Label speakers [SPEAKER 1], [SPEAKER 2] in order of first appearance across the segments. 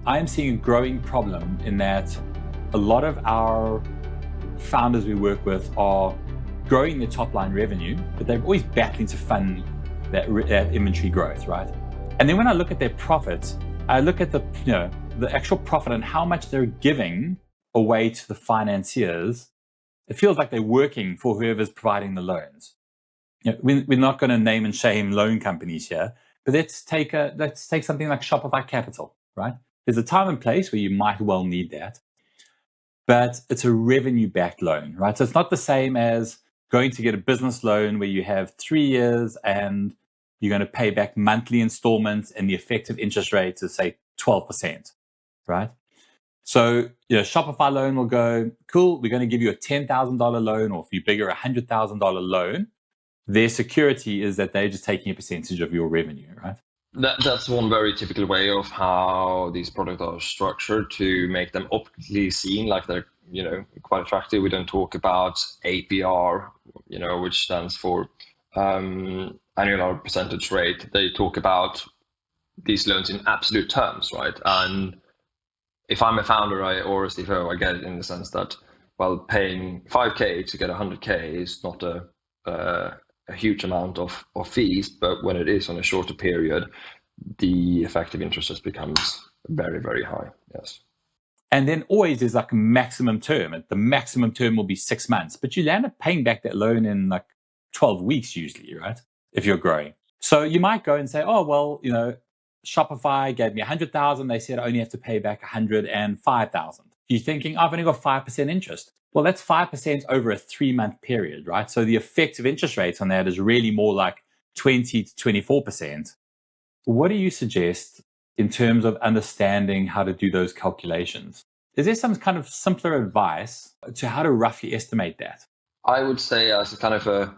[SPEAKER 1] I'm seeing a growing problem in that a lot of our founders we work with are growing their top line revenue, but they're always battling to fund that inventory growth, right? And then when I look at their profits, I look at the actual profit and how much they're giving away to the financiers. It feels like they're working for whoever's providing the loans. We're not going to name and shame loan companies here, but let's take something like Shopify Capital, right? There's a time and place where you might well need that, but it's a revenue-backed loan, right? So it's not the same as going to get a business loan where you have 3 years and you're going to pay back monthly installments and the effective interest rate is, say, 12%, right? So, Shopify loan will go, cool, we're going to give you a $10,000 loan, or if you're bigger, a $100,000 loan. Their security is that they're just taking a percentage of your revenue, right?
[SPEAKER 2] That's one very typical way of how these products are structured to make them optically seen like they're, quite attractive. We don't talk about APR, which stands for annual percentage rate. They talk about these loans in absolute terms, right? And if I'm a founder or a CFO, I get it in the sense that, paying 5K to get 100K is not a huge amount of fees, but when it is on a shorter period, the effective interest just becomes very, very high. Yes.
[SPEAKER 1] And then always there's like a maximum term. The maximum term will be 6 months, but you end up paying back that loan in like 12 weeks usually, right? If you're growing. So you might go and say, Shopify gave me 100,000. They said I only have to pay back 105,000. You're thinking, I've only got 5% interest. Well, that's 5% over a 3-month period, right? So the effective interest rate on that is really more like 20 to 24%. What do you suggest in terms of understanding how to do those calculations? Is there some kind of simpler advice to how to roughly estimate that?
[SPEAKER 2] I would say as a kind of a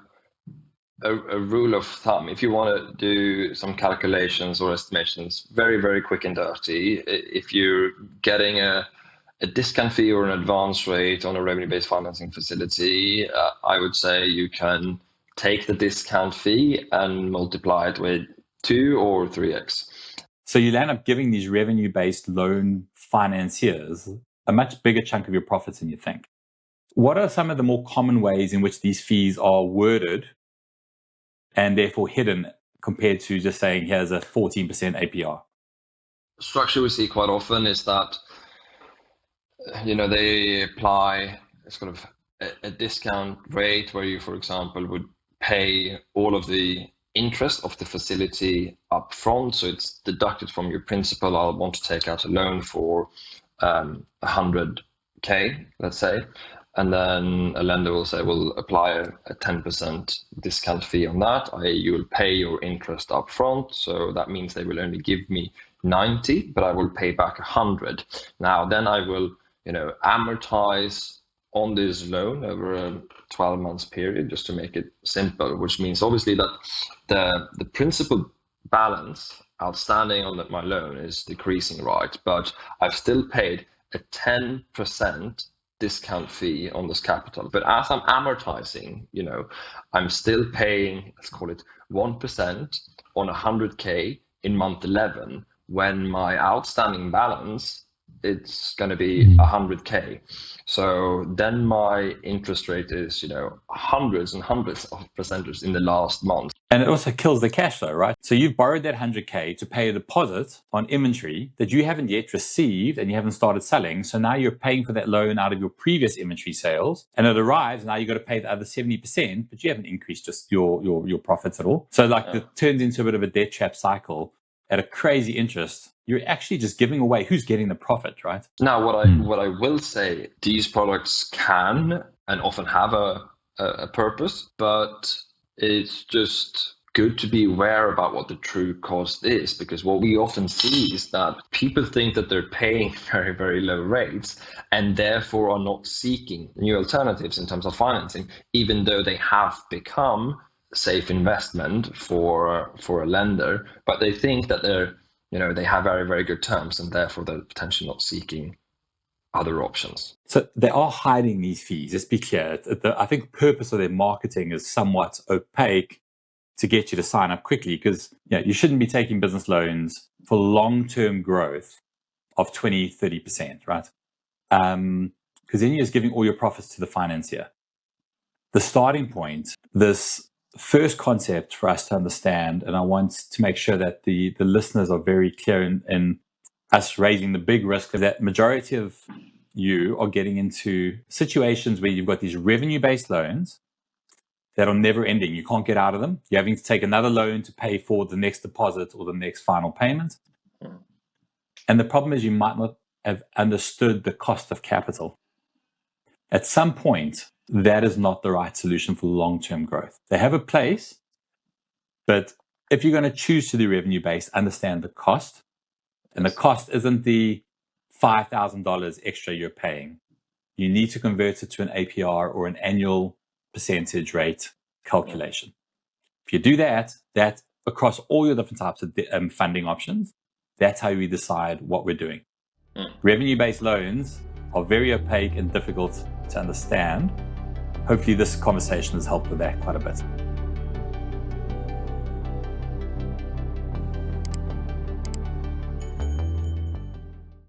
[SPEAKER 2] rule of thumb, if you want to do some calculations or estimations, very, very quick and dirty, if you're getting a discount fee or an advance rate on a revenue-based financing facility, I would say you can take the discount fee and multiply it with 2 or 3x.
[SPEAKER 1] So you'll end up giving these revenue-based loan financiers a much bigger chunk of your profits than you think. What are some of the more common ways in which these fees are worded and therefore hidden compared to just saying, here's a 14% APR?
[SPEAKER 2] Structure we see quite often is that they apply sort of a discount rate where you, for example, would pay all of the interest of the facility up front. So it's deducted from your principal. I'll want to take out a loan for 100K, let's say. And then a lender will say, we'll apply a 10% discount fee on that. You will pay your interest up front. So that means they will only give me 90, but I will pay back 100. Now, then I will amortize on this loan over a 12 months period, just to make it simple, which means obviously that the principal balance outstanding on my loan is decreasing, right? But I've still paid a 10% discount fee on this capital. But as I'm amortizing, I'm still paying, let's call it 1% on 100K in month 11, when my outstanding balance, it's going to be 100K. So then my interest rate is, hundreds and hundreds of percentages in the last month.
[SPEAKER 1] And it also kills the cash flow, right? So you've borrowed that 100K to pay a deposit on inventory that you haven't yet received and you haven't started selling. So now you're paying for that loan out of your previous inventory sales, and it arrives. Now you've got to pay the other 70%, but you haven't increased just your profits at all. So it turns into a bit of a debt trap cycle at a crazy interest. You're actually just giving away. Who's getting the profit, right?
[SPEAKER 2] Now, what I will say, these products can and often have a purpose, but it's just good to be aware about what the true cost is, because what we often see is that people think that they're paying very, very low rates and therefore are not seeking new alternatives in terms of financing, even though they have become safe investment for a lender, but they think that they have very, very good terms and therefore they're potentially not seeking other options.
[SPEAKER 1] So they are hiding these fees. Let's be clear. I think the purpose of their marketing is somewhat opaque to get you to sign up quickly, because you shouldn't be taking business loans for long-term growth of 20, 30%, right? Because then you're just giving all your profits to the financier. The starting point, this first concept for us to understand, and I want to make sure that the listeners are very clear in us raising the big risk, is that majority of you are getting into situations where you've got these revenue-based loans that are never ending. You can't get out of them. You're having to take another loan to pay for the next deposit or the next final payment. And the problem is you might not have understood the cost of capital. At some point, that is not the right solution for long-term growth. They have a place, but if you're going to choose to do revenue-based, understand the cost. And the cost isn't the $5,000 extra you're paying. You need to convert it to an APR or an annual percentage rate calculation. If you do that across all your different types of funding options, that's how we decide what we're doing. Revenue-based loans are very opaque and difficult to understand. Hopefully this conversation has helped with that quite a bit.